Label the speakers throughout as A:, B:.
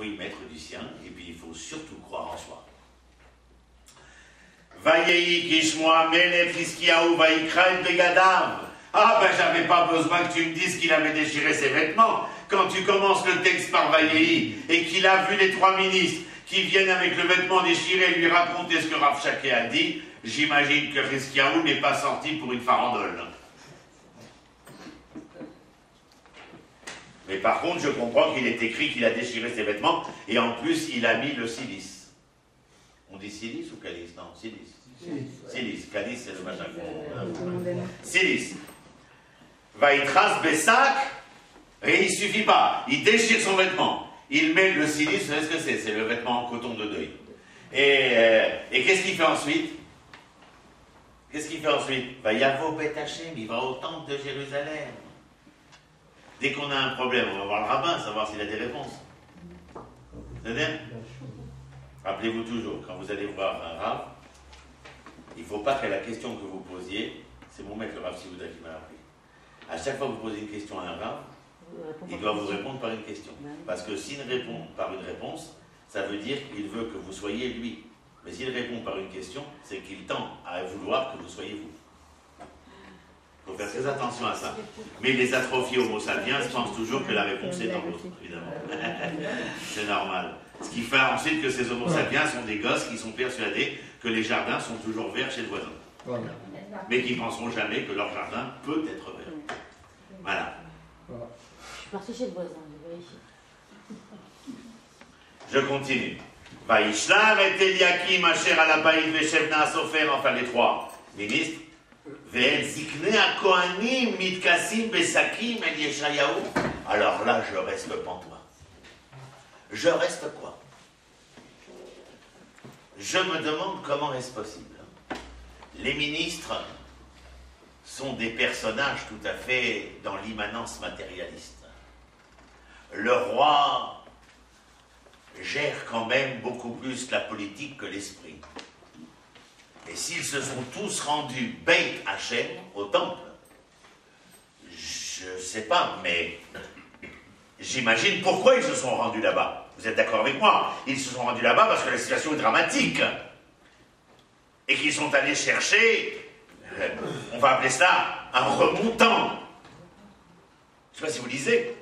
A: faut y mettre du sien, et puis il faut surtout croire en soi. Vayehi kishmoa melech Hiskiyahu vaikra et begadav. Ah ben j'avais pas besoin que tu me dises qu'il avait déchiré ses vêtements. Quand tu commences le texte par Vayehi et qu'il a vu les 3 ministres qui viennent avec le vêtement déchiré lui raconter ce que Rav Shaké a dit, j'imagine que Hiskiyahu n'est pas sorti pour une farandole. Mais par contre, je comprends qu'il est écrit qu'il a déchiré ses vêtements et en plus il a mis le silice. On dit silice ou calice? Non, silice. Silice. Calice, c'est le machin. Silice. Vaïtras Bessac, et il suffit pas. Il déchire son vêtement. Il met le silice, vous savez ce que c'est? C'est le vêtement en coton de deuil. Et qu'est-ce qu'il fait ensuite? Qu'est-ce qu'il fait ensuite? Vayavo Bet Hashem, il va au temple de Jérusalem. Dès qu'on a un problème, on va voir le rabbin, savoir s'il a des réponses. C'est-à-dire, rappelez-vous toujours, quand vous allez voir un rabbin, il ne faut pas que la question que vous posiez, c'est mon maître, le Rav Sivouda qui m'a appris. À chaque fois que vous posez une question à un rabbin, il doit vous répondre par une question. Parce que s'il répond par une réponse, ça veut dire qu'il veut que vous soyez lui. Mais s'il répond par une question, c'est qu'il tend à vouloir que vous soyez vous. Il faut faire très attention à ça. Mais les atrophiés homo sapiens pensent toujours que la réponse est dans l'autre, évidemment. C'est normal. Ce qui fait ensuite que ces homo sapiens sont des gosses qui sont persuadés que les jardins sont toujours verts chez le voisin. Voilà. Mais qui ne penseront jamais que leur jardin peut être vert. Voilà.
B: Je suis parti chez le voisin, j'ai vérifié.
A: Je continue. Vaishlar et Eliakim, Asher Alabaïd, Veshevna Sofer, enfin les 3 ministres. Alors là, je reste pantois. Je reste quoi? Je me demande comment est-ce possible. Les ministres sont des personnages tout à fait dans l'immanence matérialiste. Le roi gère quand même beaucoup plus la politique que l'esprit. Et s'ils se sont tous rendus Beit Hashem au temple, je ne sais pas, mais j'imagine pourquoi ils se sont rendus là-bas. Vous êtes d'accord avec moi? Ils se sont rendus là-bas parce que la situation est dramatique. Et qu'ils sont allés chercher, on va appeler ça un remontant. Je ne sais pas si vous lisez.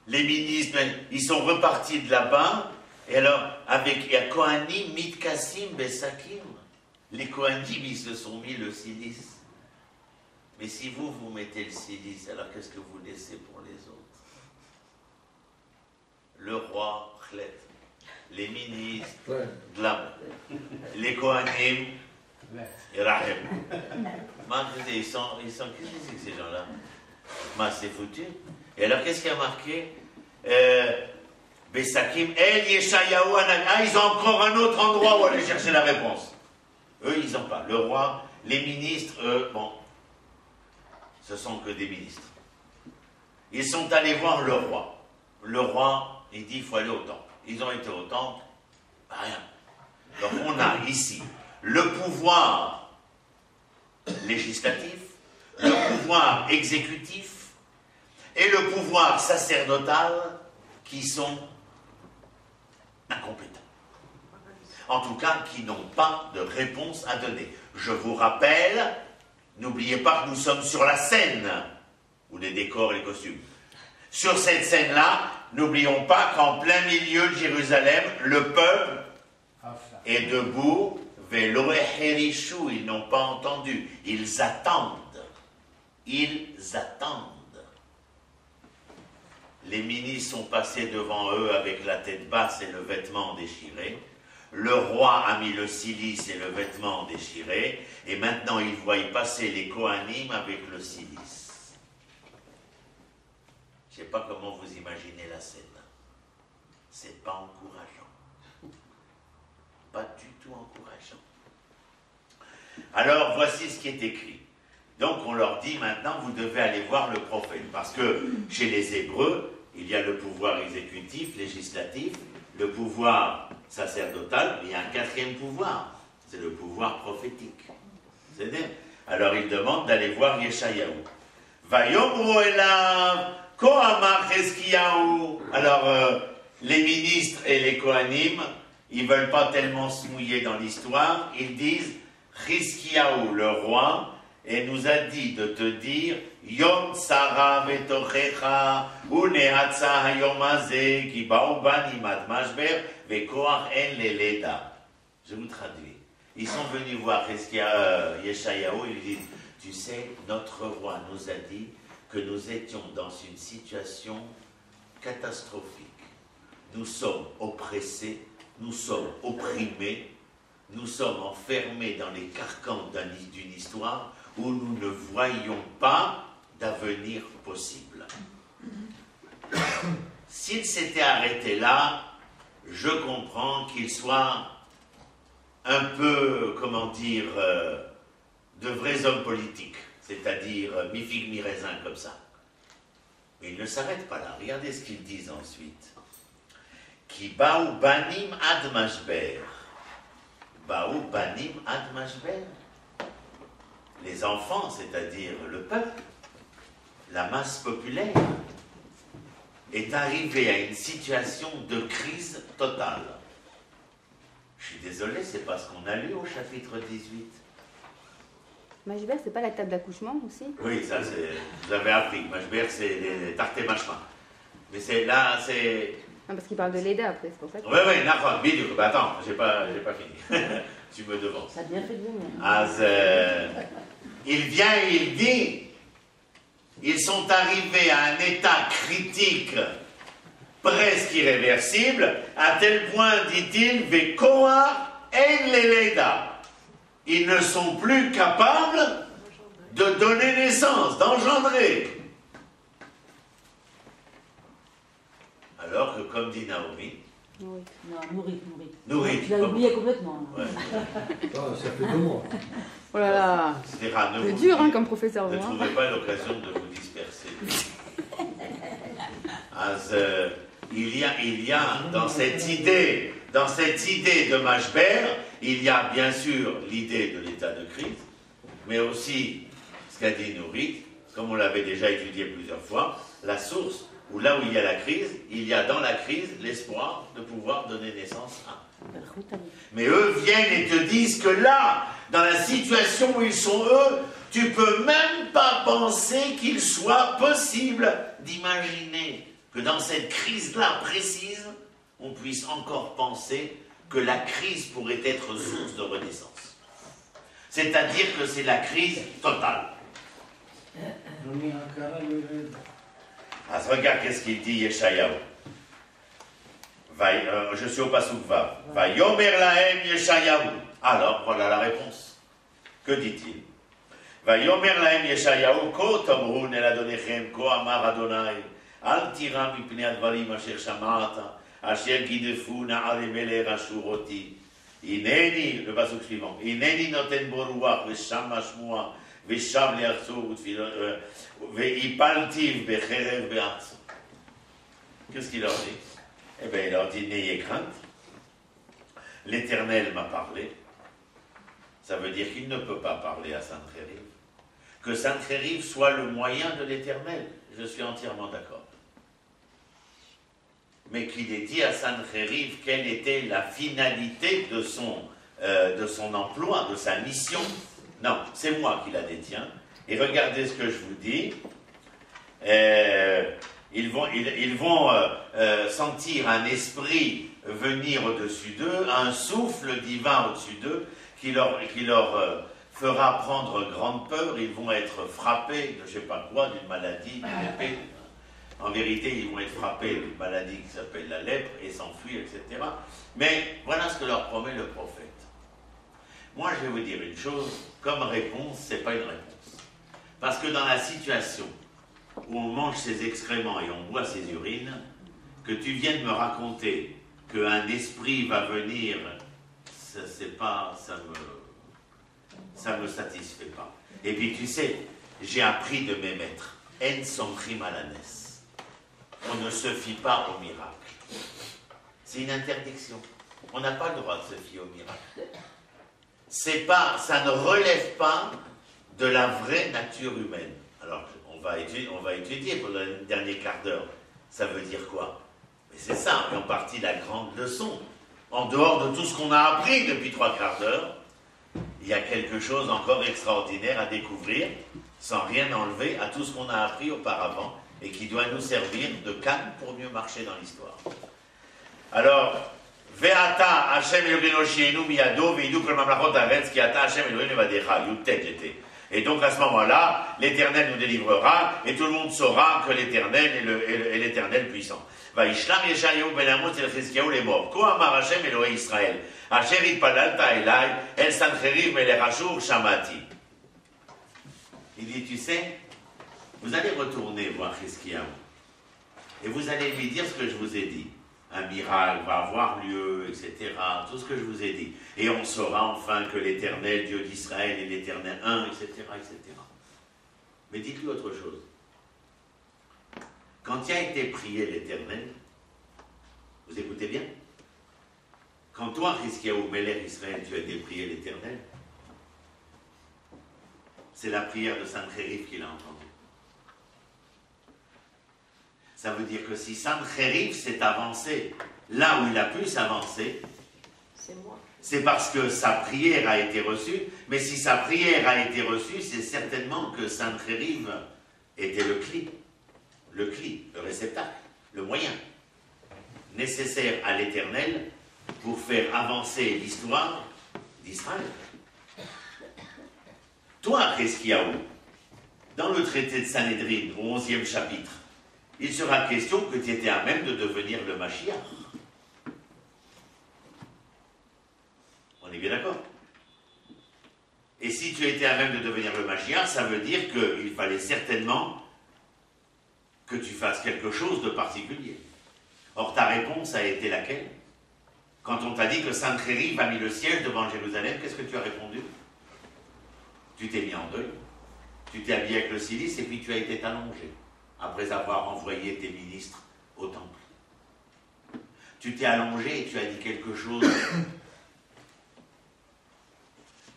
A: Les ministres, ils sont repartis de là-bas, et alors, avec Kohanim, Mitkassim, Besakim, les Kohanim, ils se sont mis le silice. Mais si vous, vous mettez le silice, alors qu'est-ce que vous laissez pour les autres? Le roi, Khlet, les ministres, Glam, les Kohanim, et Rahim. Ils sont qu'est-ce que c'est que ces gens-là? C'est foutu. Et alors, qu'est-ce qui a marqué? Besakim, El Yeshayahu Anana, ils ont encore un autre endroit où aller chercher la réponse. Eux, ils n'ont pas. Le roi, les ministres, eux, bon, ce sont que des ministres. Ils sont allés voir le roi. Le roi, il dit, il faut aller au temple. Ils ont été au temple, rien. Donc on a ici le pouvoir législatif, le pouvoir exécutif et le pouvoir sacerdotal qui sont incompétents. En tout cas, qui n'ont pas de réponse à donner. Je vous rappelle, n'oubliez pas que nous sommes sur la scène, où les décors et les costumes. Sur cette scène-là, n'oublions pas qu'en plein milieu de Jérusalem, le peuple est debout, Velo Echerishu, ils n'ont pas entendu, ils attendent. Ils attendent. Les ministres sont passés devant eux avec la tête basse et le vêtement déchiré. Le roi a mis le cilice et le vêtement déchiré, et maintenant il voit y passer les Kohanim avec le cilice. Je ne sais pas comment vous imaginez la scène. C'est pas encourageant. Pas du tout encourageant. Alors voici ce qui est écrit. Donc on leur dit maintenant, vous devez aller voir le prophète. Parce que chez les Hébreux, il y a le pouvoir exécutif, législatif, le pouvoir sacerdotal, mais il y a un quatrième pouvoir, c'est le pouvoir prophétique. C'est-à-dire, alors il demande d'aller voir Yeshayahu. Vayomru elav, ko amar Hiskiyahu. Alors les ministres et les Kohanim, ils ne veulent pas tellement se mouiller dans l'histoire, ils disent Chizkiyahu, le roi, et nous a dit de te dire Yom Tsara Vetochecha Unehatsa Hayomaze Ki Baobanim Ad Mashber Vekoach En Leleda. Je vous traduis. Ils sont venus voir Yeshayahu, ils lui disent tu sais, notre roi nous a dit que nous étions dans une situation catastrophique. Nous sommes oppressés, nous sommes opprimés, nous sommes enfermés dans les carcans d'une histoire où nous ne voyons pas d'avenir possible. S'il s'était arrêté là, je comprends qu'il soit un peu, comment dire, de vrais hommes politiques, c'est-à-dire mi-figue, mi-raisin comme ça. Mais il ne s'arrête pas là. Regardez ce qu'ils disent ensuite. Ki baou banim ad mashber. Baou banim ad mashber. Les enfants, c'est-à-dire le peuple, la masse populaire, est arrivée à une situation de crise totale. Je suis désolé, c'est pas ce qu'on a lu au chapitre 18.
C: Mashber, c'est pas la table d'accouchement aussi?
A: Oui, ça, vous avez appris. Mashber, c'est les tartes et machma. Mais c'est là, c'est...
C: Non, parce qu'il parle de l'Eda après, c'est pour ça que...
A: Oui, d'accord, bidou. Bah attends, j'ai pas fini. Tu me devances.
B: Ça a bien fait de venir.
A: Il vient et il dit, ils sont arrivés à un état critique presque irréversible, à tel point, dit-il, Vekoa en leleda. Ils ne sont plus capables de donner naissance, d'engendrer. Alors que, comme dit Naomi...
B: Oui. Non, nourrit.
A: Nourrit.
B: Tu l'as oublié complètement.
A: Ouais.
D: Ça fait 2 mois.
C: Oh là là.
A: C'est
C: dur, hein, comme professeur.
A: Ne trouvez pas l'occasion de vous disperser. Il y a dans cette idée de Mashber, il y a bien sûr l'idée de l'état de crise, mais aussi ce qu'a dit Nourit, comme on l'avait déjà étudié plusieurs fois, la source, où là où il y a la crise, il y a dans la crise l'espoir de pouvoir donner naissance à. Mais eux viennent et te disent que là, dans la situation où ils sont eux, tu peux même pas penser qu'il soit possible d'imaginer que dans cette crise-là précise, on puisse encore penser que la crise pourrait être source de renaissance. C'est-à-dire que c'est la crise totale. Regarde qu'est-ce qu'il dit Yeshayahu. Je suis au Pasuk Vav. Va yomer lahem Yeshayahu. Alors, voilà la réponse. Que dit-il? Va yomer lahem Yeshayahu, ko tomrun el adonechem, ko amar Adonai, al tira mipnei advarim asher shamata, asher gidefu na'are melech ashuroti. Ineni, le Pasuk suivant, Ineni noten bo ruach vesham shmua, vesham le'arzu ve'ipaltiv becherev be'atzu. Qu'est-ce qu'il leur dit? Eh bien, il leur dit, n'ayez crainte, l'Éternel m'a parlé. Ça veut dire qu'il ne peut pas parler à Sancheriv. Que Sancheriv soit le moyen de l'Éternel, je suis entièrement d'accord. Mais qu'il ait dit à Sancheriv quelle était la finalité de son emploi, de sa mission. Non, c'est moi qui la détiens. Et regardez ce que je vous dis. Ils vont sentir un esprit venir au-dessus d'eux, un souffle divin au-dessus d'eux qui leur fera prendre grande peur. Ils vont être frappés de je ne sais pas quoi, d'une maladie, d'une épée. En vérité, ils vont être frappés d'une maladie qui s'appelle la lèpre et s'enfuir, etc. Mais voilà ce que leur promet le prophète. Moi, je vais vous dire une chose, comme réponse, ce n'est pas une réponse. Parce que dans la situation où on mange ses excréments et on boit ses urines, que tu viennes me raconter qu'un esprit va venir, ça me satisfait pas. Et puis tu sais, j'ai appris de mes maîtres, en somchim alanes. On ne se fie pas au miracle. C'est une interdiction. On n'a pas le droit de se fier au miracle. Ça ne relève pas de la vraie nature humaine. Alors, on va étudier pour le dernier quart d'heure. Ça veut dire quoi? Mais c'est ça, et en partie la grande leçon. En dehors de tout ce qu'on a appris depuis 3/4 d'heure, il y a quelque chose encore extraordinaire à découvrir, sans rien enlever à tout ce qu'on a appris auparavant, et qui doit nous servir de canne pour mieux marcher dans l'histoire. Alors, Ve'ata Hashem Eloheinu Hoshienu miyado ve'idu kol mamlachot haaretz ki ata Hashem Eloheinu levadecha. Yud-tet j'étais. Et donc à ce moment-là, l'Éternel nous délivrera, et tout le monde saura que l'Éternel est l'Éternel puissant. Vaishlam Yeshayahu ben Amoz el Chizkiyahu lemor. Ko amar Hashem Elohei Israël. Asher itpadalta elai el Sancheriv melech Ashur shamati. Il dit, tu sais, vous allez retourner voir Chizkiyahu, et vous allez lui dire ce que je vous ai dit. Un miracle va avoir lieu, etc. Tout ce que je vous ai dit. Et on saura enfin que l'Éternel, Dieu d'Israël, est l'Éternel un, etc., etc. Mais dites-lui autre chose. Quand il a été prié l'Éternel, vous écoutez bien? Quand toi, Chizkiyahu, Melech Israël, tu as été prié l'Éternel, c'est la prière de Sancheriv qu'il a entendue. Ça veut dire que si Sancheriv s'est avancé là où il a pu s'avancer, c'est parce que sa prière a été reçue, mais si sa prière a été reçue, c'est certainement que Sancheriv était le réceptacle, le moyen nécessaire à l'Éternel pour faire avancer l'histoire d'Israël. Toi, Chizkiyahu, dans le traité de Sanhédrin, au 11e chapitre, il sera question que tu étais à même de devenir le Mashiach. On est bien d'accord? Et si tu étais à même de devenir le Mashiach, ça veut dire qu'il fallait certainement que tu fasses quelque chose de particulier. Or, ta réponse a été laquelle? Quand on t'a dit que Sancheriv a mis le siège devant Jérusalem, qu'est-ce que tu as répondu? Tu t'es mis en deuil, tu t'es habillé avec le cilice et puis tu as été allongé, après avoir envoyé tes ministres au temple. Tu t'es allongé et tu as dit quelque chose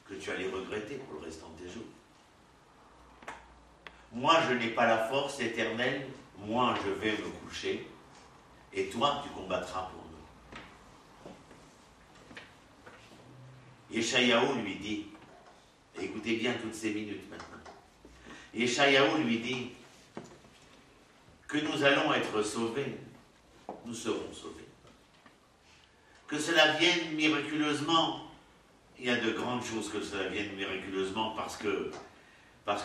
A: que tu allais regretter pour le restant de tes jours. Moi, je n'ai pas la force éternelle, moi, je vais me coucher, et toi, tu combattras pour nous. Yeshayahu lui dit, écoutez bien toutes ces minutes maintenant, Yeshayahu lui dit que nous allons être sauvés, nous serons sauvés. Que cela vienne miraculeusement, il y a de grandes choses que cela vienne miraculeusement parce que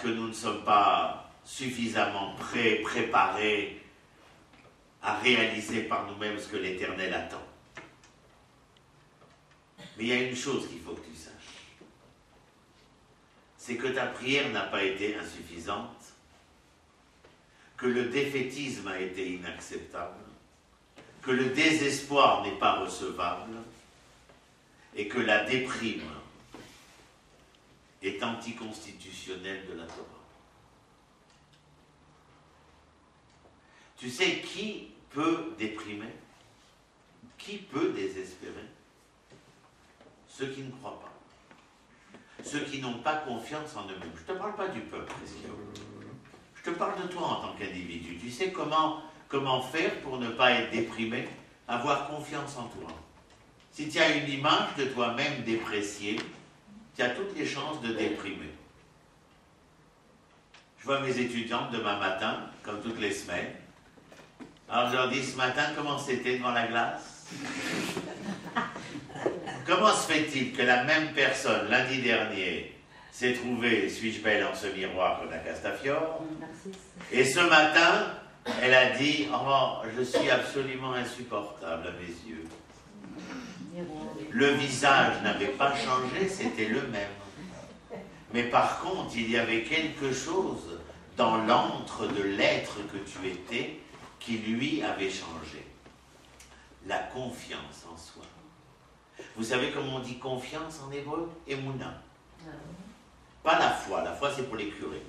A: nous ne sommes pas suffisamment préparés à réaliser par nous-mêmes ce que l'Éternel attend. Mais il y a une chose qu'il faut que tu saches, c'est que ta prière n'a pas été insuffisante, que le défaitisme a été inacceptable, que le désespoir n'est pas recevable, et que la déprime est anticonstitutionnelle de la Torah. Tu sais qui peut déprimer? Qui peut désespérer? Ceux qui ne croient pas. Ceux qui n'ont pas confiance en eux-mêmes. Je ne te parle pas du peuple, je te parle de toi en tant qu'individu. Tu sais comment faire pour ne pas être déprimé? Avoir confiance en toi. Si tu as une image de toi-même dépréciée, tu as toutes les chances de déprimer. Je vois mes étudiantes demain matin, comme toutes les semaines. Alors je leur dis, ce matin, comment c'était devant la glace? Comment se fait-il que la même personne, lundi dernier, s'est trouvée, suis-je belle en ce miroir comme la Castafiore, et ce matin, elle a dit, oh, je suis absolument insupportable à mes yeux. Le visage n'avait pas changé, c'était le même. Mais par contre, il y avait quelque chose dans l'antre de l'être que tu étais qui lui avait changé. La confiance en soi. Vous savez comment on dit confiance en hébreu? Emouna. Pas la foi c'est pour les curés.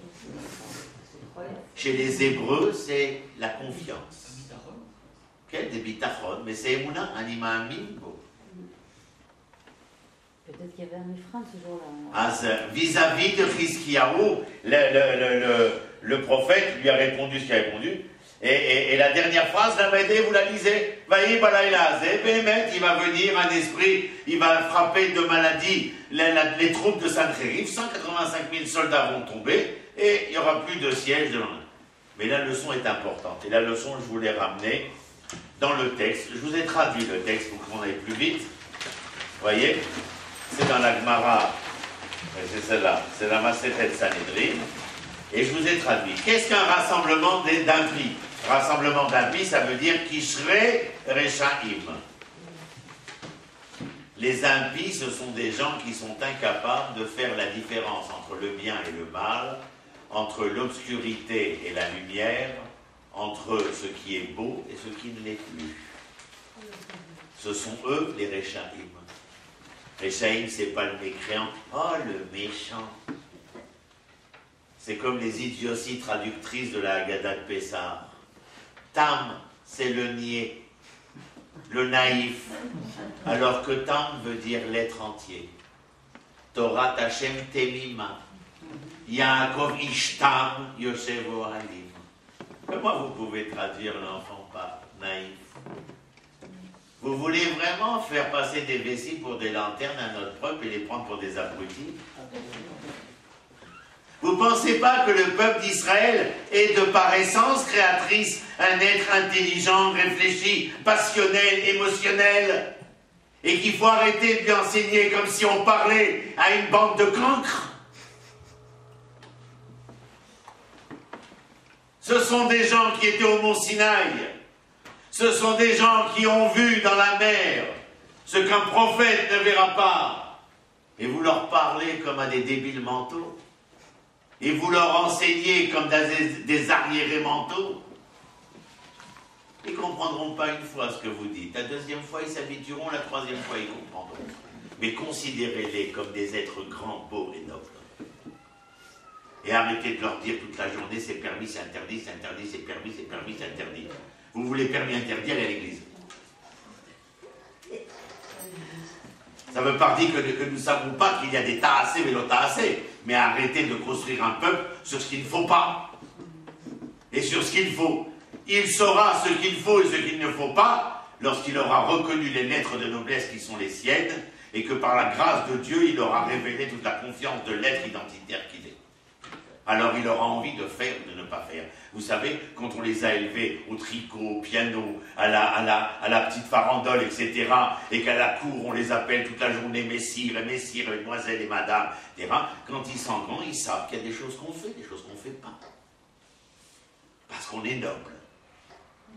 A: Chez les Hébreux, c'est la confiance. Quel des bitachon, mais c'est Emouna, anima amingo.
B: Peut-être qu'il y avait un ifran ce jour-là.
A: Vis-à-vis de Chizkiyahu, le prophète lui a répondu ce qu'il a répondu. Et la dernière phrase, la Médée, vous la lisez. il va venir un esprit, il va frapper de maladie les troupes de Sancheriv, 185 000 soldats vont tomber, et il n'y aura plus de siège de l'an. Mais la leçon est importante, et la leçon, je vous l'ai ramenée dans le texte. Je vous ai traduit le texte pour qu'on aille plus vite. Vous voyez, c'est dans la Gemara, c'est celle-là, c'est la Masechet Sanhedrin, et je vous ai traduit. Qu'est-ce qu'un rassemblement d'impies? Rassemblement d'impies, ça veut dire Kishrei Rechaim. Les impies, ce sont des gens qui sont incapables de faire la différence entre le bien et le mal, entre l'obscurité et la lumière, entre ce qui est beau et ce qui ne l'est plus. Ce sont eux les Rechaim. Rechaim, c'est pas le mécréant. Oh, le méchant. C'est comme les idioties traductrices de la Haggadah de Pessah. Tam, c'est le niais, le naïf, alors que Tam veut dire l'être entier. Torah Hashem Temima, Yaakov Ishtam Yoshevo Halim. Comment vous pouvez traduire l'enfant par naïf? Vous voulez vraiment faire passer des vessies pour des lanternes à notre peuple et les prendre pour des abrutis? Vous ne pensez pas que le peuple d'Israël est de par essence créatrice un être intelligent, réfléchi, passionnel, émotionnel, et qu'il faut arrêter de lui enseigner comme si on parlait à une bande de cancres? Ce sont des gens qui étaient au Mont Sinaï. Ce sont des gens qui ont vu dans la mer ce qu'un prophète ne verra pas. Et vous leur parlez comme à des débiles mentaux. Et vous leur enseignez comme des arriérés mentaux. Ils ne comprendront pas une fois ce que vous dites. La deuxième fois, ils s'habitueront. La troisième fois, ils comprendront. Mais considérez-les comme des êtres grands, beaux et nobles. Et arrêtez de leur dire toute la journée, c'est permis, c'est interdit, c'est interdit, c'est permis, c'est permis, c'est interdit. Vous voulez permis interdire à l'église. Ça ne veut pas dire que nous ne savons pas qu'il y a des tahassés et tahassés, mais arrêtez de construire un peuple sur ce qu'il ne faut pas et sur ce qu'il faut. Il saura ce qu'il faut et ce qu'il ne faut pas lorsqu'il aura reconnu les lettres de noblesse qui sont les siennes et que par la grâce de Dieu, il aura révélé toute la confiance de l'être identitaire qu'il est. Alors il aura envie de faire ou de ne pas faire. Vous savez, quand on les a élevés au tricot, au piano, à la petite farandole, etc., et qu'à la cour on les appelle toute la journée messire, et mesdemoiselles et madame, etc., quand ils sont grands, ils savent qu'il y a des choses qu'on fait, des choses qu'on ne fait pas. Parce qu'on est noble.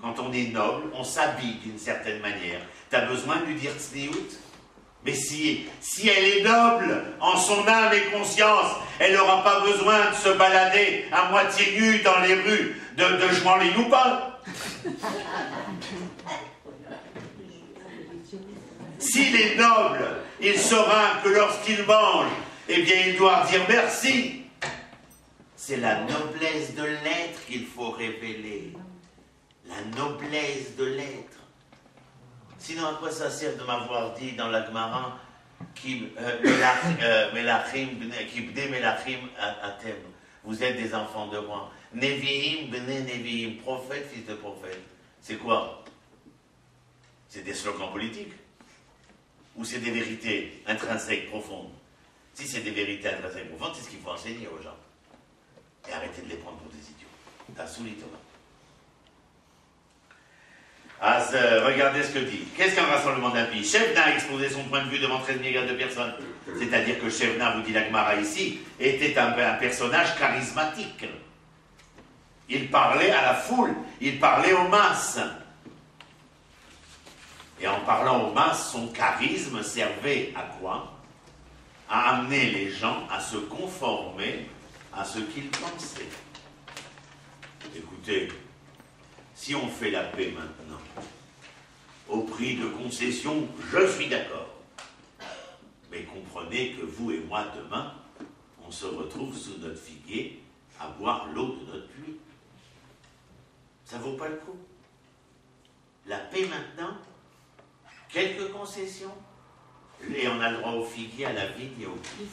A: Quand on est noble, on s'habille d'une certaine manière. Tu as besoin de lui dire tzniout? Mais si elle est noble en son âme et conscience, elle n'aura pas besoin de se balader à moitié nue dans les rues de Jouan-les-Youpas. S'il est noble, il saura que lorsqu'il mange, eh bien il doit dire merci. C'est la noblesse de l'être qu'il faut révéler. La noblesse de l'être. Sinon, à quoi ça sert de m'avoir dit dans la Gemara vous êtes des enfants de roi. Nevi'im b'nei nevi'im, prophète, fils de prophète. C'est quoi? C'est des slogans politiques? Ou c'est des vérités intrinsèques, profondes? Si c'est des vérités intrinsèques, profondes, c'est ce qu'il faut enseigner aux gens. Et arrêtez de les prendre pour des idiots. T'as souli, Thomas. Regardez ce que dit. Qu'est-ce qu'un rassemblement d'impies? Shevna a exposé son point de vue devant 13 milliards de personnes. C'est-à-dire que Shevna, vous dit la Gemara ici, était un personnage charismatique. Il parlait à la foule, il parlait aux masses. Et en parlant aux masses, son charisme servait à quoi? À amener les gens à se conformer à ce qu'ils pensaient. Écoutez, si on fait la paix maintenant, au prix de concessions, je suis d'accord. Mais comprenez que vous et moi, demain, on se retrouve sous notre figuier à boire l'eau de notre pluie. Ça vaut pas le coup. La paix maintenant, quelques concessions, et on a le droit au figuier, à la vigne et au pluie.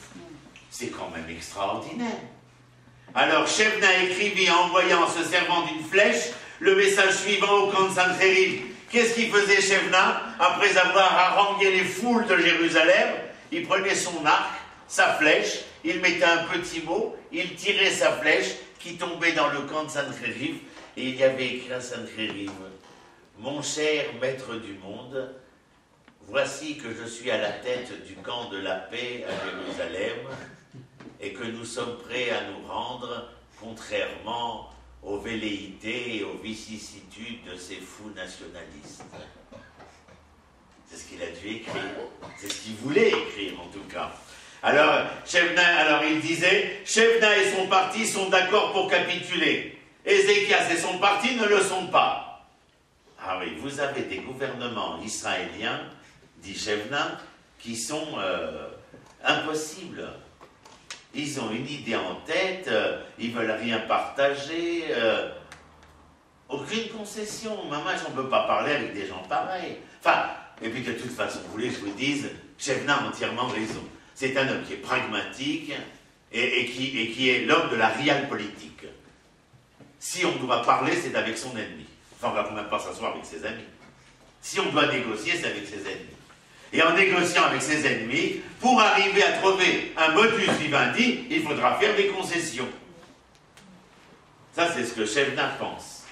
A: C'est quand même extraordinaire. Alors, Shevna écrivit en envoyant, se servant d'une flèche, le message suivant au camp de Sancheriv. Qu'est-ce qu'il faisait Shebna? Après avoir harangué les foules de Jérusalem, il prenait son arc, sa flèche, il mettait un petit mot, il tirait sa flèche qui tombait dans le camp de Sancheriv, et il y avait écrit à Sancheriv: mon cher maître du monde, voici que je suis à la tête du camp de la paix à Jérusalem, et que nous sommes prêts à nous rendre, contrairement aux velléités et aux vicissitudes de ces fous nationalistes. C'est ce qu'il a dû écrire, c'est ce qu'il voulait écrire en tout cas. Alors, il disait, Shebna et son parti sont d'accord pour capituler. Ézéchias et son parti ne le sont pas. Ah oui, vous avez des gouvernements israéliens, dit Shebna, qui sont impossibles. Ils ont une idée en tête, ils veulent rien partager, aucune concession. Maman, on ne peut pas parler avec des gens pareils. Enfin, et puis de toute façon, vous voulez que je vous dise, Shebna a entièrement raison. C'est un homme qui est pragmatique et qui est l'homme de la realpolitik. Si on doit parler, c'est avec son ennemi. Enfin, on ne va quand même pas s'asseoir avec ses amis. Si on doit négocier, c'est avec ses ennemis. Et en négociant avec ses ennemis, pour arriver à trouver un modus vivendi, il faudra faire des concessions. Ça, c'est ce que Shebna pense.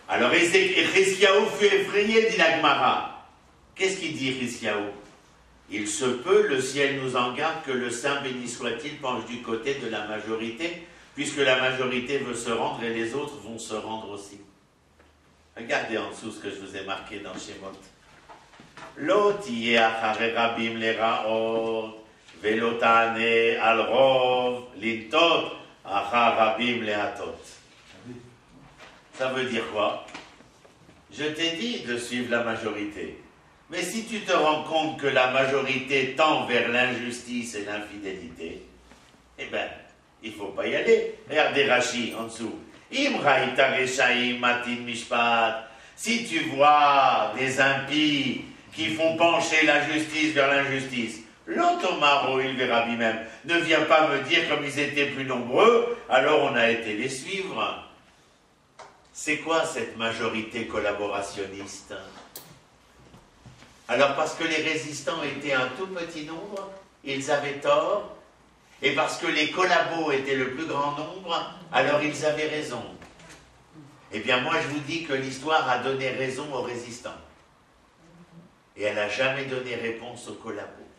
A: Alors, Hiskiaou fut effrayé, dit la Gemara. Qu'est-ce qu'il dit, Hiskiaou? Il se peut, le ciel nous en garde, que le Saint béni soit-il penche du côté de la majorité, puisque la majorité veut se rendre et les autres vont se rendre aussi. Regardez en dessous ce que je vous ai marqué dans Shemot. Lo tiye achare rabim leraot, velo ta'ane al rov lintot achar rabim lehatot. Ça veut dire quoi? Je t'ai dit de suivre la majorité. Mais si tu te rends compte que la majorité tend vers l'injustice et l'infidélité, eh bien, il ne faut pas y aller. Regardez Rachi en dessous. Imraïta reshaim matin mishpat. Si tu vois des impies qui font pencher la justice vers l'injustice, l'automaro, il verra lui-même. Ne viens pas me dire comme ils étaient plus nombreux, alors on a été les suivre. C'est quoi cette majorité collaborationniste? Alors parce que les résistants étaient un tout petit nombre, ils avaient tort, et parce que les collabos étaient le plus grand nombre, alors ils avaient raison. Eh bien moi je vous dis que l'histoire a donné raison aux résistants. Et elle n'a jamais donné réponse aux collabos.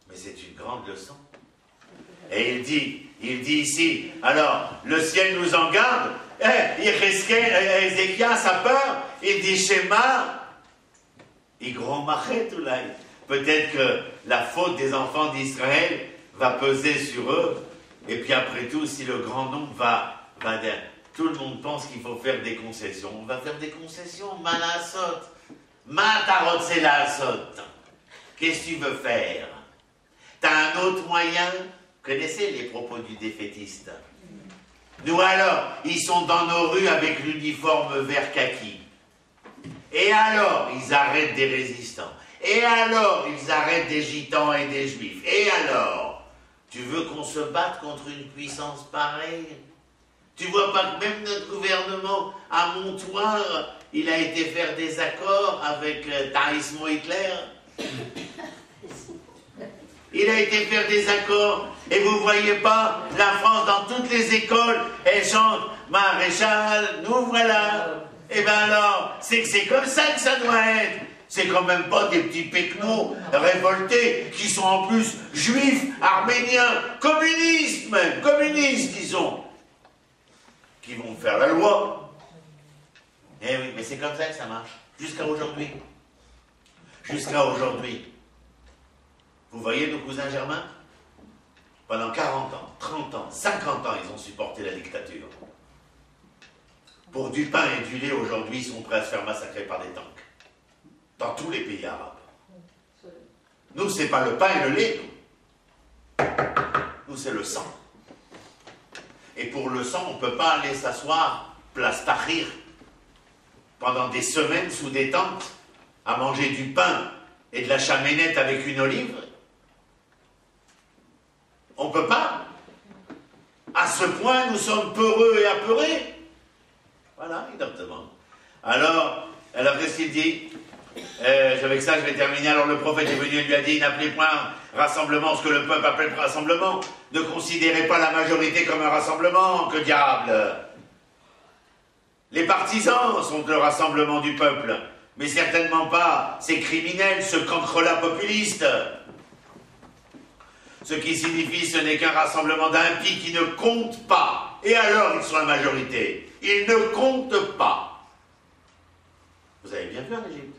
A: Mais c'est une grande leçon. Et il dit ici, alors, le ciel nous en garde, Ézéchias a peur, il dit Shema, peut-être que la faute des enfants d'Israël va peser sur eux, et puis après tout, si le grand nombre va dire, tout le monde pense qu'il faut faire des concessions, on va faire des concessions, malasot, matarot c'est la asot. Qu'est-ce que tu veux faire? T'as un autre moyen? Vous connaissez les propos du défaitiste? Nous alors, ils sont dans nos rues avec l'uniforme vert kaki. Et alors, ils arrêtent des résistants. Et alors, ils arrêtent des gitans et des juifs. Et alors, tu veux qu'on se batte contre une puissance pareille? Tu vois pas que même notre gouvernement, à Montoire, il a été faire des accords avec Taïsmo Hitler? Il a été faire des accords, et vous voyez pas, la France, dans toutes les écoles, elle chante « Maréchal, nous voilà ». Eh bien alors, c'est que c'est comme ça que ça doit être. C'est quand même pas des petits péquenots révoltés, qui sont en plus juifs, arméniens, communistes même, communistes disons, qui vont faire la loi. Eh oui, mais c'est comme ça que ça marche, jusqu'à aujourd'hui. Jusqu'à aujourd'hui. Vous voyez nos cousins germains? Pendant 40 ans, 30 ans, 50 ans, ils ont supporté la dictature. Pour du pain et du lait, aujourd'hui, ils sont prêts à se faire massacrer par des tanks. Dans tous les pays arabes. Nous, c'est pas le pain et le lait, nous. Nous, c'est le sang. Et pour le sang, on ne peut pas aller s'asseoir, place Tahrir, pendant des semaines sous des tentes, à manger du pain et de la chaménette avec une olive. On ne peut pas. À ce point, nous sommes peureux et apeurés. Voilà, exactement. Alors qu'est-ce qu'il dit? Avec ça, je vais terminer. Alors le prophète est venu et lui a dit, n'appelez point rassemblement ce que le peuple appelle rassemblement. Ne considérez pas la majorité comme un rassemblement, que diable. Les partisans sont le rassemblement du peuple, mais certainement pas ces criminels, ce cancrelat populiste. Ce qui signifie ce n'est qu'un rassemblement d'impies qui ne comptent pas. Et alors ils sont la majorité. Ils ne comptent pas. Vous avez bien vu en Égypte.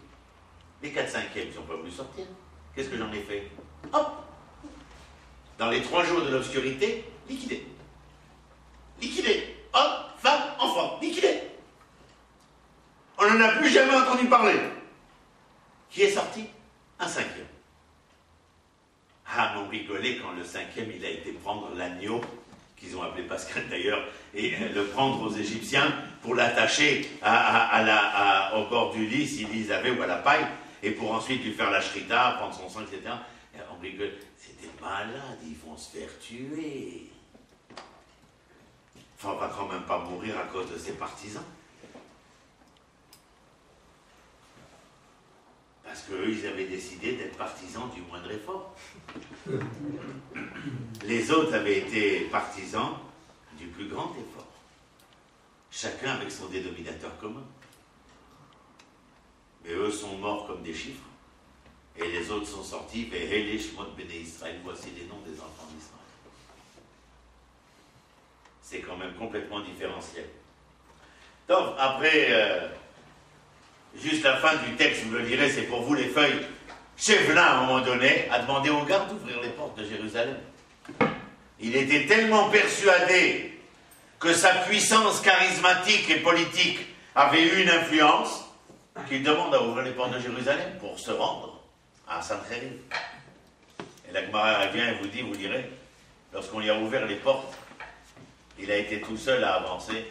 A: Les 4/5e, ils n'ont pas voulu sortir. Qu'est-ce que j'en ai fait? Hop! Dans les 3 jours de l'obscurité, liquidé. Liquidé. Hop, femme, enfant, liquidé. On n'en a plus jamais entendu parler. Qui est sorti? Un 5e. Ah, mais on rigolait quand le 5e, il a été prendre l'agneau, qu'ils ont appelé Pascal d'ailleurs, et le prendre aux Égyptiens pour l'attacher au bord du lit, s'ils y avaient, ou à la paille, et pour ensuite lui faire la shrita, prendre son sang, etc. Et on rigole. C'est des malades, ils vont se faire tuer. Enfin, on va quand même pas mourir à cause de ses partisans. Parce qu'eux, ils avaient décidé d'être partisans du moindre effort. Les autres avaient été partisans du plus grand effort. Chacun avec son dénominateur commun. Mais eux sont morts comme des chiffres. Et les autres sont sortis, Ve'ele Shemot Bnei Israël, voici les noms des enfants d'Israël. C'est quand même complètement différentiel. Donc, après, juste la fin du texte, vous le lirez, c'est pour vous les feuilles. Shevna, à un moment donné, a demandé aux gardes d'ouvrir les portes de Jérusalem. Il était tellement persuadé que sa puissance charismatique et politique avait eu une influence qu'il demande à ouvrir les portes de Jérusalem pour se rendre à Sancheriv. Et la Gemara vient et vous dit, vous lirez, lorsqu'on lui a ouvert les portes, il a été tout seul à avancer,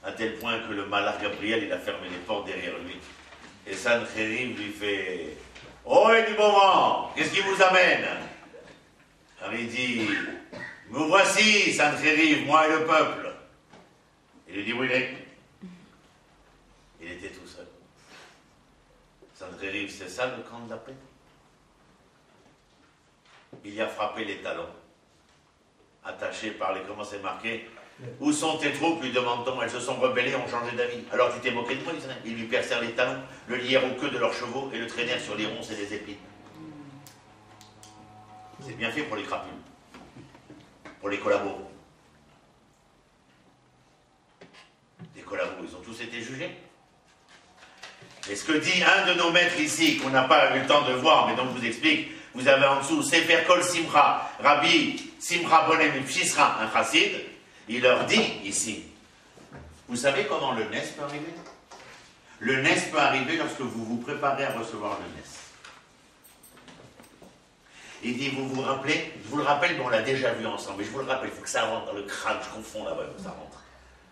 A: à tel point que le malach Gabriel, il a fermé les portes derrière lui. Et Sancheriv lui fait « Oh, du moment, qu'est-ce qui vous amène ?» Alors il dit « Nous voici, Sancheriv, moi et le peuple. » Il lui dit « Oui, mais... » Il était tout seul. Sancheriv, c'est ça le camp de la paix. Il y a frappé les talons, attaché par les... Comment c'est marqué? Où sont tes troupes, lui demande-t-on. Elles se sont rebellées, ont changé d'avis. Alors tu t'es moqué de moi, ils lui percèrent les talons, le lièrent aux queues de leurs chevaux et le traînèrent sur les ronces et les épines. C'est bien fait pour les crapules, pour les collabos. Les collabos, ils ont tous été jugés. Et ce que dit un de nos maîtres ici, qu'on n'a pas eu le temps de voir, mais dont je vous explique, vous avez en dessous Sefer Kol Simcha, Rabbi Simcha Bonem Pshisra, un chassid, il leur dit ici, vous savez comment le Nes peut arriver? Le Nes peut arriver lorsque vous vous préparez à recevoir le Nes. Il dit, vous vous rappelez? Je vous le rappelle, mais on l'a déjà vu ensemble, mais je vous le rappelle, il faut que ça rentre dans le crâne, je confonds là-bas, que ça rentre.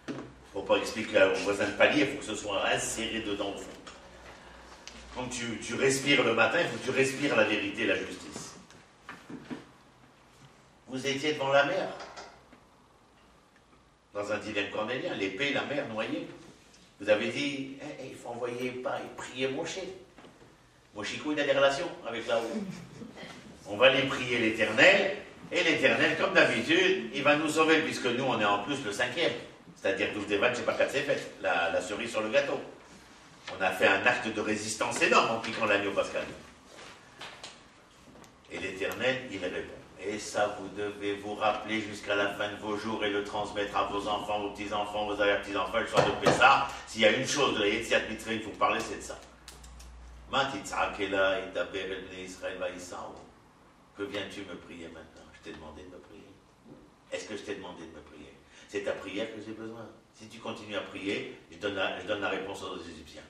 A: Il ne faut pas expliquer au voisin de palier, il faut que ce soit inséré dedans au fond. Quand tu respires le matin, il faut que tu respires la vérité et la justice. Vous étiez devant la mer, dans un dilemme cornélien, l'épée, la mer noyée. Vous avez dit, il faut envoyer, prier Moshe. Moshikou, il a des relations avec là-haut. On va aller prier l'Éternel, et l'Éternel, comme d'habitude, il va nous sauver, puisque nous, on est en plus le 5e. C'est-à-dire 12 des 20, je ne sais pas quand c'est fait, la cerise sur le gâteau. On a fait un acte de résistance énorme en piquant l'agneau pascal. Et l'Éternel, il répond. Et ça, vous devez vous rappeler jusqu'à la fin de vos jours et le transmettre à vos enfants, vos petits-enfants, vos arrière-petits-enfants, le soir de Pessah. S'il y a une chose de la Yetziat Mitzrayim, vous parlez, c'est de ça. Que viens-tu me prier maintenant? Je t'ai demandé de me prier. Est-ce que je t'ai demandé de me prier? C'est ta prière que j'ai besoin. Si tu continues à prier, je donne la réponse aux Égyptiens.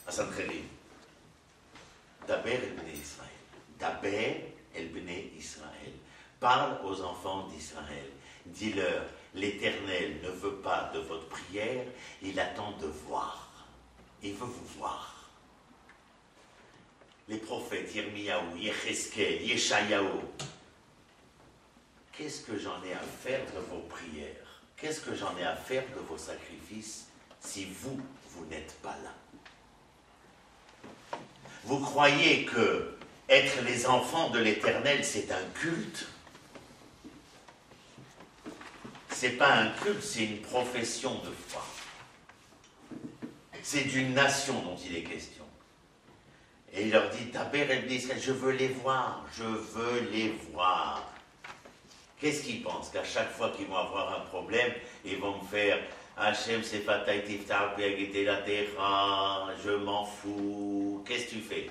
A: À Sancheriv. Daber el Bnei Israël. Daber el Bnei Israël. Parle aux enfants d'Israël. Dis-leur, l'Éternel ne veut pas de votre prière, il attend de voir. Il veut vous voir. Les prophètes Yirmiyahu, Yecheskel, Yeshayahu, qu'est-ce que j'en ai à faire de vos prières? Qu'est-ce que j'en ai à faire de vos sacrifices si vous, vous n'êtes pas là? Vous croyez que être les enfants de l'Éternel, c'est un culte? C'est pas un culte, c'est une profession de foi. C'est d'une nation dont il est question. Et il leur dit, Taber et Israël, je veux les voir, je veux les voir. Qu'est-ce qu'ils pensent? Qu'à chaque fois qu'ils vont avoir un problème, ils vont me faire Hachem Sefataï Tiftar Piagete la Terra, je m'en fous. Qu'est-ce que tu fais?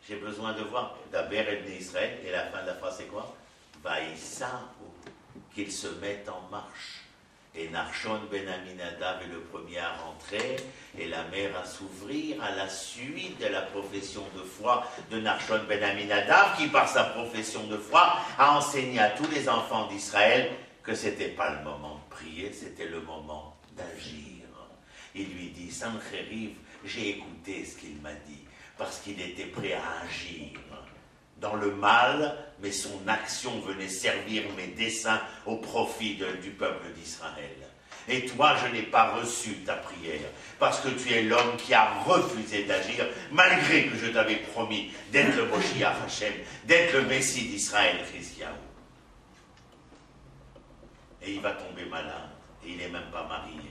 A: J'ai besoin de voir Taber et Israël, et la fin de la phrase c'est quoi? Vaïssa, qu'ils se mettent en marche. Et Nachshon ben Aminadab est le premier à rentrer et la mer à s'ouvrir à la suite de la profession de foi de Nachshon ben Aminadab qui par sa profession de foi a enseigné à tous les enfants d'Israël que ce n'était pas le moment de prier, c'était le moment d'agir. Il lui dit, Sancheriv, j'ai écouté ce qu'il m'a dit parce qu'il était prêt à agir dans le mal, mais son action venait servir mes desseins au profit du peuple d'Israël. Et toi, je n'ai pas reçu ta prière, parce que tu es l'homme qui a refusé d'agir, malgré que je t'avais promis d'être le Moshiach Hashem, d'être le Messie d'Israël, Christian. Et il va tomber malade, et il n'est même pas marié.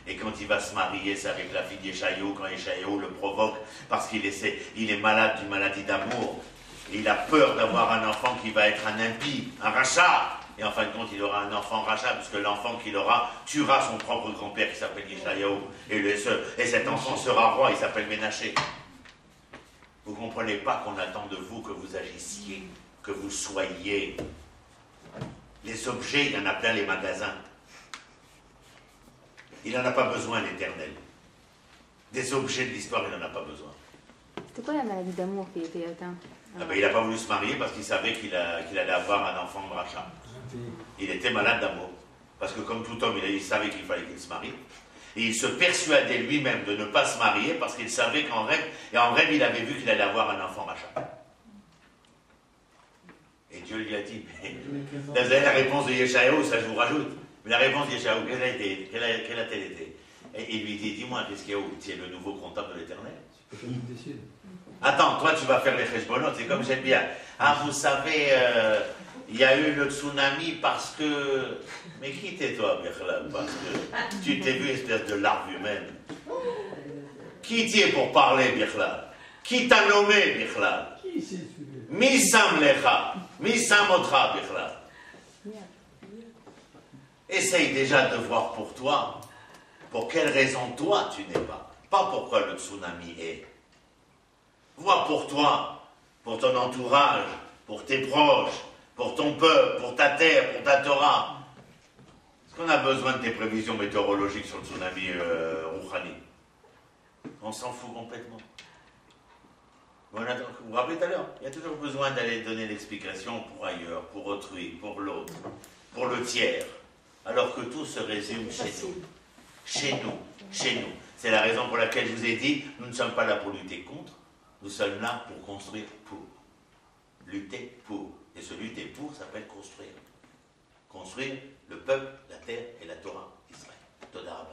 A: Et quand il va se marier, c'est avec la fille d'Yeshayahu, quand Yeshayahu le provoque, parce qu'il est malade d'une maladie d'amour. Et il a peur d'avoir un enfant qui va être un impie, un rachat. Et en fin de compte, il aura un enfant rachat, puisque l'enfant qu'il aura tuera son propre grand-père qui s'appelle Yeshayahu. Et cet enfant sera roi, il s'appelle Ménaché. Vous ne comprenez pas qu'on attend de vous que vous agissiez, que vous soyez. Les objets, il y en a plein les magasins. Il n'en a pas besoin, l'Éternel. Des objets de l'histoire, il n'en a pas besoin.
C: C'était quoi la maladie d'amour qui était atteinte?
A: Ah ben, il n'a pas voulu se marier parce qu'il savait qu'il allait avoir un enfant de rachat. Il était malade d'amour. Parce que comme tout homme, il savait qu'il fallait qu'il se marie. Et il se persuadait lui-même de ne pas se marier parce qu'il savait qu'en rêve, il avait vu qu'il allait avoir un enfant rachat. Et Dieu lui a dit, mais vous avez la réponse de Yeshayahu, ça je vous rajoute. Mais la réponse de Yeshayahu, quelle a-t-elle été? Et il lui dit, dis-moi, Yeshayahu, tu es le nouveau comptable de l'Éternel? Attends, toi tu vas faire les cheshbonot, c'est comme j'aime bien. Ah, vous savez, il y a eu le tsunami parce que... Mais qui t'es toi, Birlal? Parce que tu t'es vu espèce de larve humaine. Qui t'y est pour parler, Birlal? Qui t'a nommé, Birlal? Misam lecha, misam otra, Birlal. Essaye déjà de voir pour toi, pour quelle raison toi tu n'es pas. Pas pourquoi le tsunami est. Vois pour toi, pour ton entourage, pour tes proches, pour ton peuple, pour ta terre, pour ta Torah. Est-ce qu'on a besoin de tes prévisions météorologiques sur le tsunami Rouhani? On s'en fout complètement. Vous vous rappelez tout à l'heure, il y a toujours besoin d'aller donner l'explication pour ailleurs, pour autrui, pour l'autre, pour le tiers. Alors que tout se résume chez nous. Chez nous, chez nous. C'est la raison pour laquelle je vous ai dit, nous ne sommes pas là pour lutter contre, nous sommes là pour construire pour. Lutter pour. Et ce lutter pour s'appelle construire. Construire le peuple, la terre et la Torah d'Israël. Toda Rabba.